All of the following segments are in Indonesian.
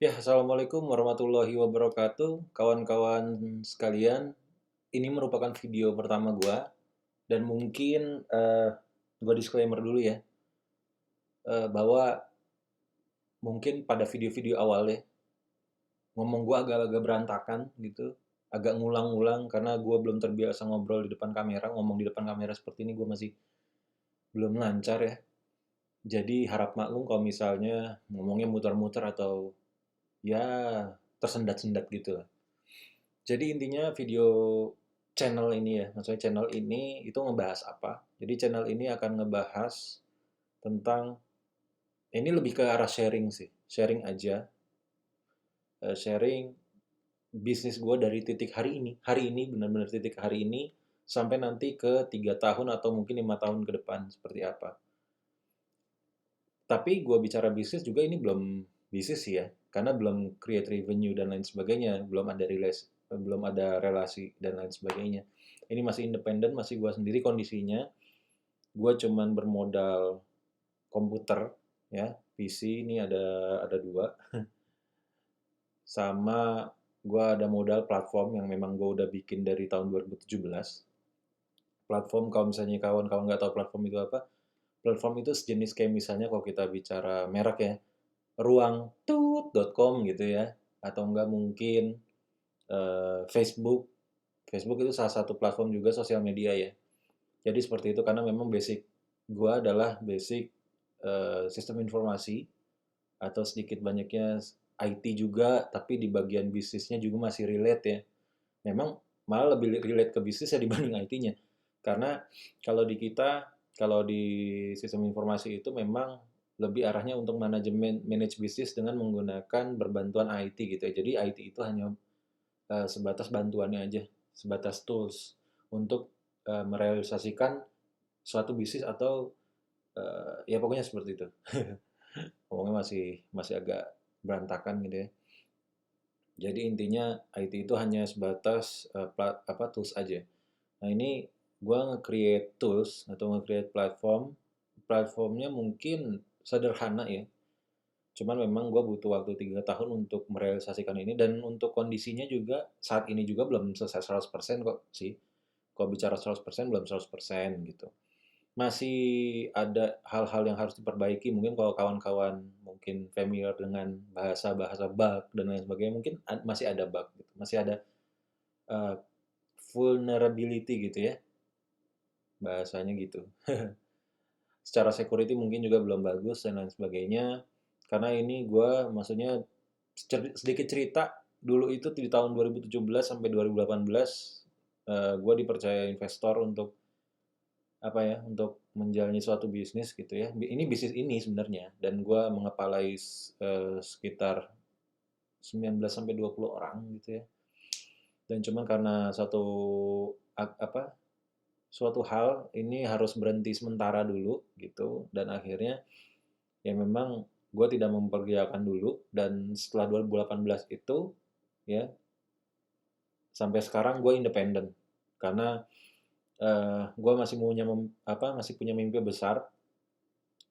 Ya, Assalamualaikum warahmatullahi wabarakatuh. Kawan-kawan sekalian, ini merupakan video pertama gua dan mungkin gua disclaimer dulu ya, bahwa mungkin pada video-video awal ya, ngomong gua agak-agak berantakan gitu, agak ngulang-ngulang karena gua belum terbiasa ngobrol di depan kamera, ngomong di depan kamera seperti ini gua masih belum lancar ya. Jadi harap maklum kalau misalnya ngomongnya muter-muter atau ya tersendat-sendat gitu lah. Jadi intinya video channel ini ya, maksudnya channel ini itu ngebahas apa? Jadi channel ini akan ngebahas tentang ini lebih ke arah sharing sih, sharing aja, sharing bisnis gue dari titik hari ini benar-benar titik hari ini sampai nanti ke 3 tahun atau mungkin 5 tahun ke depan seperti apa. Tapi gue bicara bisnis juga ini belum bisnis sih ya, karena belum create revenue dan lain sebagainya, belum ada relasi dan lain sebagainya. Ini masih independen, masih gue sendiri kondisinya. Gue cuman bermodal komputer ya, PC ini ada dua, sama gue ada modal platform yang memang gue udah bikin dari tahun 2017. Platform kalau misalnya kawan-kawan nggak tahu platform itu apa, platform itu sejenis kayak misalnya kalau kita bicara merek ya, ruangtut.com gitu ya, atau enggak mungkin Facebook. Facebook itu salah satu platform juga sosial media ya. Jadi seperti itu karena memang basic gua adalah basic sistem informasi atau sedikit banyaknya IT juga, tapi di bagian bisnisnya juga masih relate ya. Memang malah lebih relate ke bisnis ya dibanding IT-nya. Karena kalau di kita, kalau di sistem informasi itu memang lebih arahnya untuk manajemen manage bisnis dengan menggunakan berbantuan IT gitu ya. Jadi IT itu hanya sebatas bantuannya aja, sebatas tools untuk merealisasikan suatu bisnis atau ya pokoknya seperti itu. Ngomongnya masih masih agak berantakan gitu ya. Jadi intinya IT itu hanya sebatas apa tools aja. Nah ini gua nge-create tools atau nge-create platform. Platformnya mungkin sederhana ya. Cuman memang gue butuh waktu 3 tahun untuk merealisasikan ini dan untuk kondisinya juga saat ini juga belum selesai 100% kok sih. Kalau bicara 100% belum 100% gitu. Masih ada hal-hal yang harus diperbaiki. Mungkin kalau kawan-kawan mungkin familiar dengan bahasa-bahasa bug dan lain sebagainya, mungkin masih ada bug gitu. Masih ada uh, vulnerability gitu ya, bahasanya gitu. Secara security mungkin juga belum bagus dan lain sebagainya. Karena ini gue maksudnya sedikit cerita, dulu itu di tahun 2017 sampai 2018 gue dipercaya investor untuk apa ya, untuk menjalani suatu bisnis gitu ya. Ini bisnis ini sebenarnya dan gue mengepalai sekitar 19 sampai 20 orang gitu ya. Dan cuman karena apa suatu hal ini harus berhenti sementara dulu gitu dan akhirnya ya memang gue tidak memperkirakan dulu dan setelah 2018 itu ya sampai sekarang gue independen karena gue masih punya mimpi besar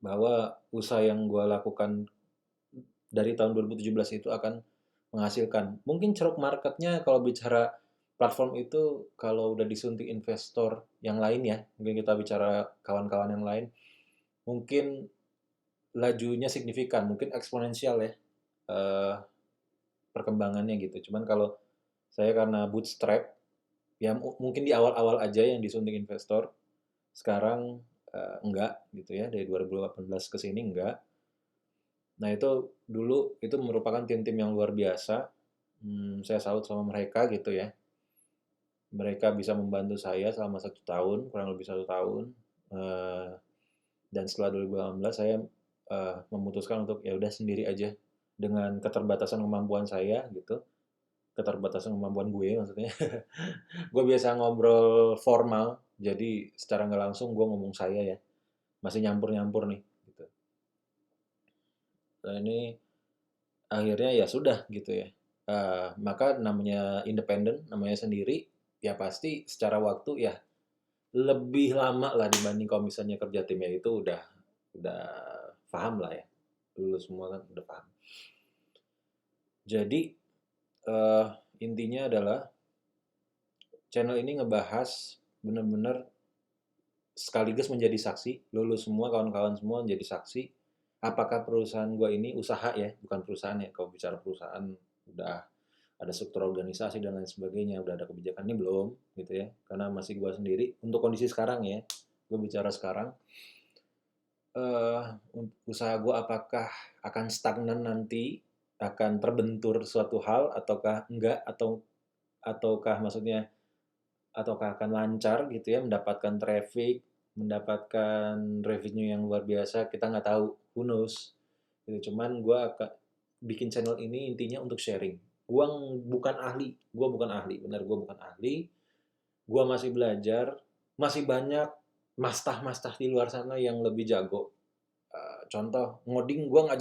bahwa usaha yang gue lakukan dari tahun 2017 itu akan menghasilkan. Mungkin ceruk marketnya kalau bicara platform itu kalau udah disuntik investor yang lain ya, mungkin kita bicara kawan-kawan yang lain, mungkin lajunya signifikan, mungkin eksponensial ya eh, perkembangannya gitu. Cuman kalau saya karena bootstrap, ya mungkin di awal-awal aja yang disuntik investor, sekarang enggak gitu ya, dari 2018 ke sini enggak. Nah itu dulu itu merupakan tim-tim yang luar biasa. Saya salut sama mereka gitu ya. Mereka bisa membantu saya selama 1 tahun, kurang lebih 1 tahun. Eh, dan setelah 2018 saya memutuskan untuk ya udah sendiri aja dengan keterbatasan kemampuan saya gitu, keterbatasan kemampuan gue maksudnya. Gue biasa ngobrol formal, jadi secara nggak langsung gue ngomong saya ya, masih nyampur-nyampur nih. Gitu. Nah ini akhirnya ya sudah gitu ya. Maka namanya independen, namanya sendiri, ya pasti secara waktu ya lebih lama lah dibanding kalau misalnya kerja tim ya itu udah paham lah ya. Dulu semua kan udah paham. Jadi eh, intinya adalah channel ini ngebahas benar-benar sekaligus menjadi saksi, lulus semua kawan-kawan semua menjadi saksi. Apakah perusahaan gua ini usaha ya, bukan perusahaan ya. Kalau bicara perusahaan udah ada struktur organisasi dan lain sebagainya, udah ada kebijakan ini belum gitu ya. Karena masih gua sendiri untuk kondisi sekarang ya. Gue bicara sekarang eh usaha gue apakah akan stagnan nanti, akan terbentur suatu hal ataukah enggak, ataukah maksudnya ataukah akan lancar gitu ya, mendapatkan traffic, mendapatkan revenue yang luar biasa, kita nggak tahu, who knows. Gitu. Cuman gue akan bikin channel ini intinya untuk sharing. Gue bukan ahli, benar gue bukan ahli. Gue masih belajar, masih banyak mastah-mastah di luar sana yang lebih jago. Contoh ngoding gue nggak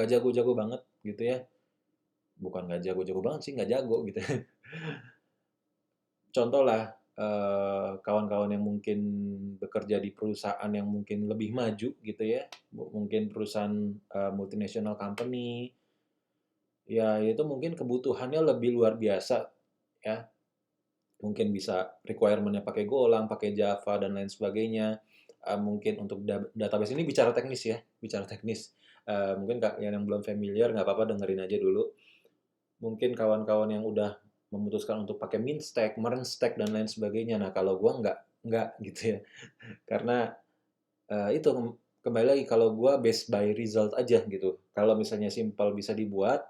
jago-jago banget gitu ya, bukan nggak jago-jago banget sih, nggak jago gitu. Contoh lah kawan-kawan yang mungkin bekerja di perusahaan yang mungkin lebih maju gitu ya, mungkin perusahaan multinational company, ya itu mungkin kebutuhannya lebih luar biasa ya, mungkin bisa requirement-nya pakai Golang, pakai Java dan lain sebagainya. Mungkin untuk database ini bicara teknis ya, bicara teknis. Mungkin yang belum familiar nggak apa-apa dengerin aja dulu. Mungkin kawan-kawan yang udah memutuskan untuk pakai min stack, mern stack dan lain sebagainya. Nah kalau gua nggak gitu ya, karena itu kembali lagi kalau gua based by result aja gitu. Kalau misalnya simple bisa dibuat,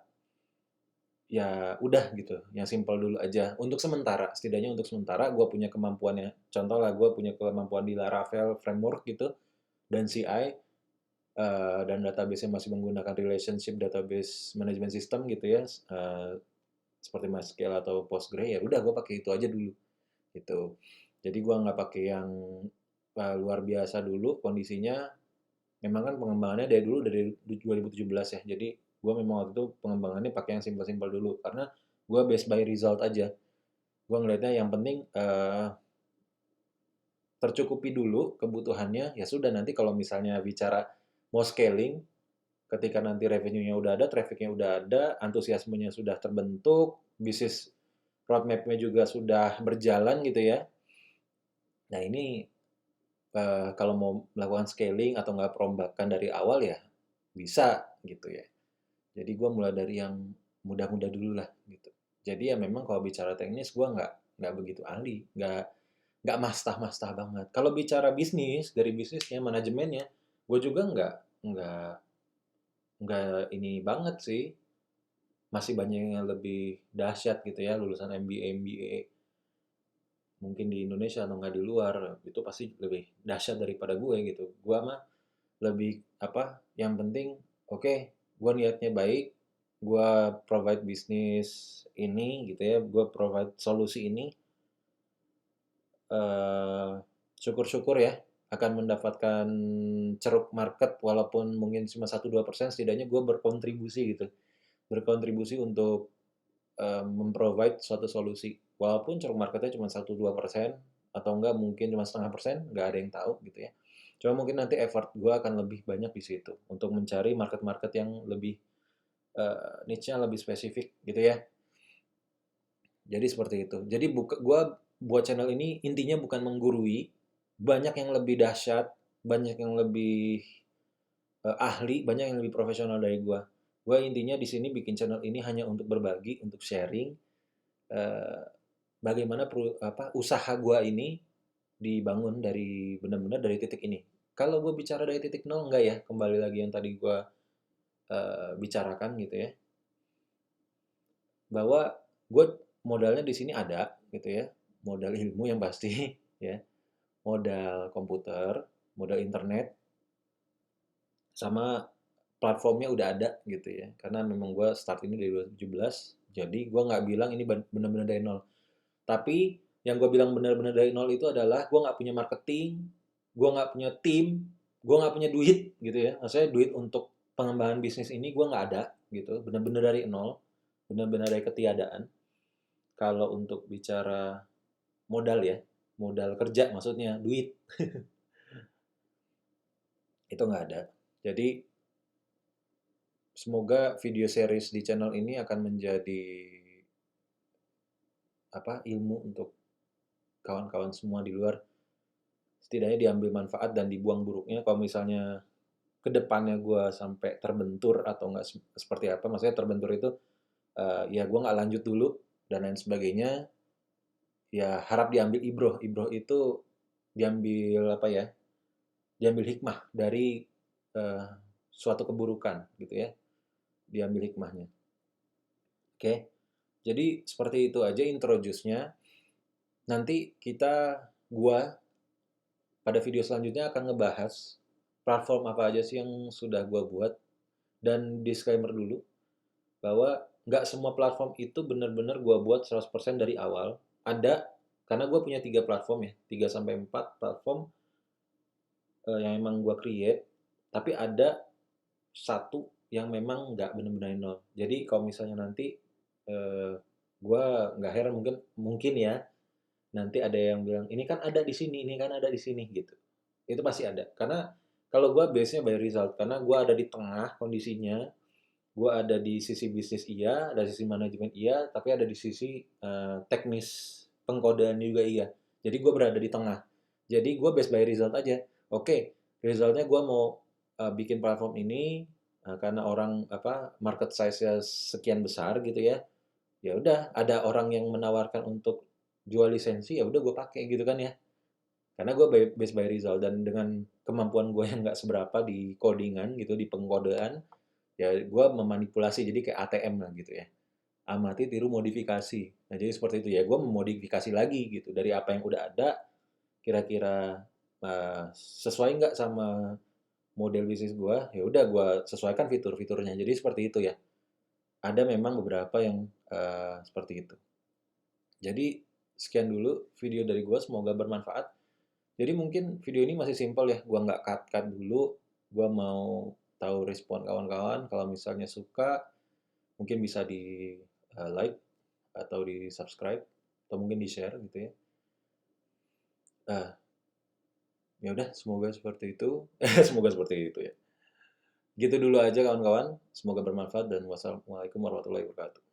ya udah gitu, yang simpel dulu aja untuk sementara, setidaknya untuk sementara gue punya kemampuannya, contoh lah gue punya kemampuan di Laravel framework gitu dan CI, dan database-nya masih menggunakan relationship database management system gitu ya, seperti MySQL atau Postgre, ya udah gue pakai itu aja dulu gitu. Jadi gue nggak pakai yang luar biasa dulu kondisinya. Memang kan pengembangannya dari dulu dari 2017 ya. Jadi gue memang waktu itu pengembangannya pakai yang simpel-simpel dulu karena gue based by result aja. Gue ngelihatnya yang penting tercukupi dulu kebutuhannya. Ya sudah nanti kalau misalnya bicara mau scaling, ketika nanti revenue-nya udah ada, traffic-nya udah ada, antusiasmenya sudah terbentuk, bisnis roadmap-nya juga sudah berjalan gitu ya. Nah ini kalau mau melakukan scaling atau nggak perombakan dari awal ya bisa gitu ya. Jadi gue mulai dari yang mudah-mudah dulu lah gitu. Jadi ya memang kalau bicara teknis gue nggak begitu ahli, nggak mastah-mastah banget. Kalau bicara bisnis dari bisnisnya manajemennya, gue juga nggak nggak ini banget sih. Masih banyak yang lebih dahsyat gitu ya lulusan MBA mungkin di Indonesia atau nggak di luar itu pasti lebih dahsyat daripada gue gitu. Gue mah lebih apa? Yang penting oke, gue niatnya baik, gue provide bisnis ini gitu ya, gue provide solusi ini, eh, syukur-syukur ya akan mendapatkan ceruk market walaupun mungkin cuma 1-2%, setidaknya gue berkontribusi gitu, berkontribusi untuk memprovide suatu solusi walaupun ceruk marketnya cuma 1-2% atau enggak mungkin cuma 0,5%, nggak ada yang tahu gitu ya. Cuma mungkin nanti effort gue akan lebih banyak di situ untuk mencari market-market yang lebih niche-nya lebih spesifik gitu ya. Jadi seperti itu. Jadi gue buat channel ini intinya bukan menggurui, banyak yang lebih dahsyat, banyak yang lebih ahli, banyak yang lebih profesional dari gue. Gue intinya di sini bikin channel ini hanya untuk berbagi, untuk sharing eh, bagaimana usaha gue ini dibangun dari benar-benar dari titik ini. Kalau gue bicara dari titik nol enggak ya, kembali lagi yang tadi gue bicarakan gitu ya, bahwa gue modalnya di sini ada gitu ya, modal ilmu yang pasti ya, modal komputer, modal internet, sama platformnya udah ada gitu ya. Karena memang gue start ini dari 2017, jadi gue nggak bilang ini benar-benar dari nol. Tapi yang gue bilang benar-benar dari nol itu adalah gue nggak punya marketing, gue nggak punya tim, gue nggak punya duit gitu ya. Maksudnya duit untuk pengembangan bisnis ini gue nggak ada gitu, benar-benar dari nol, benar-benar dari ketiadaan. Kalau untuk bicara modal ya, modal kerja maksudnya duit itu nggak ada. Jadi semoga video series di channel ini akan menjadi ilmu untuk kawan-kawan semua di luar. Setidaknya diambil manfaat dan dibuang buruknya. Kalau misalnya ke depannya gue sampai terbentur atau nggak seperti apa, maksudnya terbentur itu ya gue nggak lanjut dulu dan lain sebagainya, ya harap diambil ibroh. Ibroh itu diambil diambil hikmah dari eh, suatu keburukan gitu ya, diambil hikmahnya. Oke, jadi seperti itu aja introduce-nya. Nanti gua pada video selanjutnya akan ngebahas platform apa aja sih yang sudah gua buat, dan disclaimer dulu bahwa nggak semua platform itu benar-benar gua buat 100% dari awal. Ada, karena gua punya 3 platform ya, 3 sampai 4 platform yang emang gua create, tapi ada satu yang memang nggak benar-benar nol. Jadi kalau misalnya nanti eh, gue nggak heran, mungkin mungkin ya nanti ada yang bilang ini kan ada di sini, ini kan ada di sini gitu. Itu pasti ada. Karena kalau gue base-nya by result, karena gue ada di tengah kondisinya, gue ada di sisi bisnis iya, ada sisi manajemen iya, tapi ada di sisi teknis pengkodean juga iya. Jadi gue berada di tengah. Jadi gue base by result aja. Oke, resultnya gue mau bikin platform ini karena orang market size-nya sekian besar gitu ya. Ya udah, ada orang yang menawarkan untuk jual lisensi, ya udah gue pakai gitu kan ya. Karena gue based by result, dan dengan kemampuan gue yang nggak seberapa di codingan gitu, di pengkodean, ya gue memanipulasi jadi kayak ATM lah gitu ya. Amati, tiru, modifikasi. Nah jadi seperti itu ya, gue memodifikasi lagi gitu dari apa yang udah ada, kira-kira sesuai nggak sama model bisnis gue, ya udah gue sesuaikan fitur-fiturnya. Jadi seperti itu ya. Ada memang beberapa yang seperti itu. Jadi sekian dulu video dari gue, semoga bermanfaat. Jadi mungkin video ini masih simpel ya, gue nggak cut-cut dulu. Gue mau tahu respon kawan-kawan. Kalau misalnya suka, mungkin bisa di like atau di subscribe atau mungkin di share gitu ya. Nah, ya udah, semoga seperti itu. Semoga seperti itu ya. Gitu dulu aja kawan-kawan. Semoga bermanfaat dan wassalamualaikum warahmatullahi wabarakatuh.